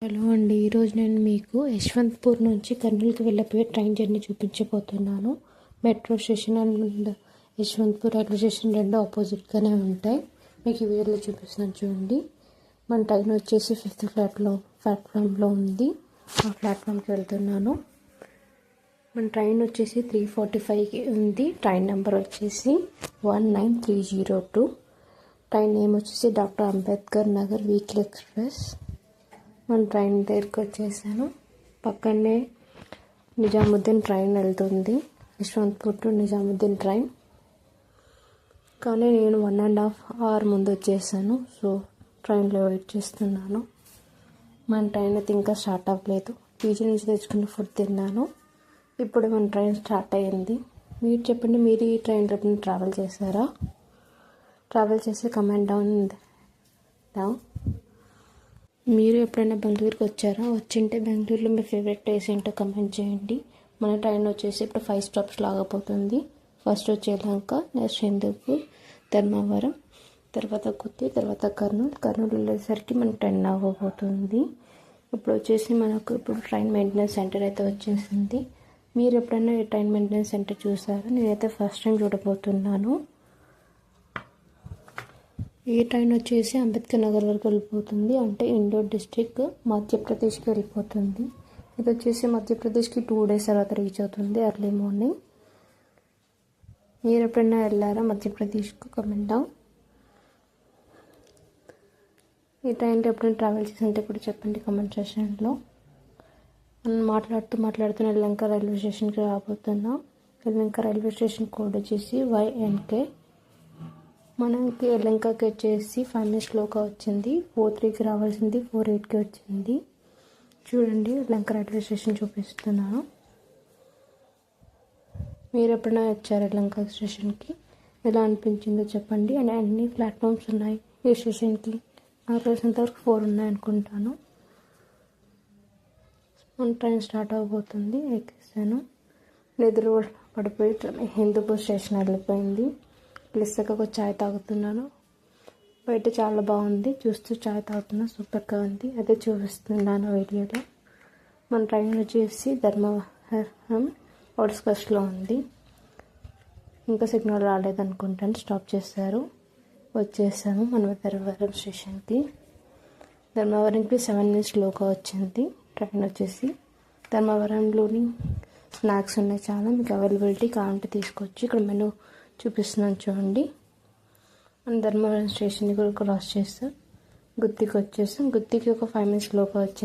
Hello అండి, ఈరోజు నేను మీకు యశ్వంత్పూర్ నుంచి కర్నూలుకి వెళ్ళిపోయే ట్రైన్ జర్నీ చూపించబోతున్నాను. Metro station and Yeshwantpur railway station రెండు ఆపోజిట్గానే ఉంటాయి. మీకు ఈ వీడియోలో చూపిస్తున్నాను చూడండి. మన ట్రైన్ వచ్చేసి 5th ప్లాట్ఫామ్లో ఉంది. ఆ ప్లాట్ఫామ్కి వెళ్తున్నాను. మన ట్రైన్ వచ్చేసి 3:45కి ఉంది. ట్రైన్ నెంబర్ వచ్చేసి 19302. ట్రైన్ నేమ్ వచ్చేసి doctor Ambedkar Nagar weekly express. మన ట్రైన్ దగ్గరికి వచ్చేసాను. పక్కనే నిజాముద్దీన్ ట్రైన్ వెళ్తుంది, యశ్వంత్పూర్ టు నిజాముద్దీన్ ట్రైన్. కానీ నేను 1.5 hour ముందు వచ్చేసాను. సో ట్రైన్లో వెయిట్ చేస్తున్నాను. మన ట్రైన్ అయితే ఇంకా స్టార్ట్ అవ్వలేదు. పీజీ నుంచి తెచ్చుకున్న ఫుడ్ తిన్నాను. ఇప్పుడు మన ట్రైన్ స్టార్ట్ అయ్యింది. మీరు చెప్పండి, మీరు ఈ ట్రైన్లో ఎప్పుడైనా ట్రావెల్ చేశారా? ట్రావెల్ చేసి కమెంట్ డౌన్. మీరు ఎప్పుడైనా బెంగళూరుకి వచ్చారా? వచ్చింటే బెంగళూరులో మీ ఫేవరెట్ ప్లేస్ ఏంటో కమెంట్ చేయండి. మన ట్రైన్ వచ్చేసి ఇప్పుడు 5 stops లాగపోతుంది. ఫస్ట్ వచ్చి యలహంక, నెక్స్ట్ హిందూపూర్, ధర్మవరం, తర్వాత కుత్తి, తర్వాత కర్నూలు వెళ్ళేసరికి మనకు 10 అవ్వబోతుంది. ఇప్పుడు వచ్చేసి మనకు ఇప్పుడు ట్రైన్ మెయింటెనెన్స్ సెంటర్ అయితే వచ్చేసింది. మీరు ఎప్పుడైనా ఈ ట్రైన్ మెయింటెనెన్స్ సెంటర్ చూసారా? నేనైతే ఫస్ట్ టైం చూడబోతున్నాను. ఈ ట్రైన్ వచ్చేసి అంబేద్కర్ నగర్ వరకు వెళ్ళిపోతుంది, అంటే ఇండోర్ డిస్ట్రిక్ట్ మధ్యప్రదేశ్కి వెళ్ళిపోతుంది. ఇది వచ్చేసి మధ్యప్రదేశ్కి 2 days తర్వాత రీచ్ అవుతుంది ఎర్లీ మార్నింగ్. మీరు ఎప్పుడైనా వెళ్ళారా మధ్యప్రదేశ్కు? Comment down. ఈ ట్రైన్లో ఎప్పుడైనా ట్రావెల్ చేసింటే కూడా చెప్పండి కమెంట్ సెక్షన్లో. మనం మాట్లాడుతూ యలహంక రైల్వే స్టేషన్కి రాబోతున్నాం. యలహంక రైల్వే స్టేషన్ కోడ్ వచ్చేసి YNK. మనకి యలహంకకి వచ్చేసి 5 minutes లోగా వచ్చింది. 4:3కి రావాల్సింది 4:08కి వచ్చింది. చూడండి, యలహంక రైల్వే స్టేషన్ చూపిస్తున్నాను. మీరు ఎప్పుడైనా వచ్చారు యలహంక స్టేషన్కి? ఎలా అనిపించిందో చెప్పండి. అండ్ అన్ని ప్లాట్ఫామ్స్ ఉన్నాయి ఈ స్టేషన్కి. నాకు తెలిసినంతవరకు 4 ఉన్నాయి అనుకుంటాను. మన ట్రైన్ స్టార్ట్ అవబోతుంది. ఎక్కేసాను. నిద్ర పడిపోయి హిందూపూర్ స్టేషన్ వెళ్ళిపోయింది. లిస్సగా ఒక చాయ్ తాగుతున్నాను. బయట చాలా బాగుంది, చూస్తూ చాయ్ తాగుతున్నాను. సూపర్గా ఉంది, అదే చూపిస్తున్నాను వీడియోలో. మన ట్రైన్ వచ్చేసి ధర్మవరం అవుట్స్కట్స్లో ఉంది. ఇంకా సిగ్నల్ రాలేదనుకుంటాను, స్టాప్ చేశారు. వచ్చేసాము మనం ధర్మవరం స్టేషన్కి. ధర్మవరంకి 7 minutes లోగా వచ్చింది ట్రైన్ వచ్చేసి. ధర్మవరంలోని స్నాక్స్ ఉన్నాయి చాలా, మీకు అవైలబిలిటీ కావాలంటే తీసుకోవచ్చు. ఇక్కడ మెనూ చూపిస్తున్నాను చూడండి. మనం ధర్మవరం స్టేషన్ని కూడా క్రాస్ చేస్తాం. గుత్తికి వచ్చేసాం. గుత్తికి ఒక 5 minutes లోగా వచ్చింది.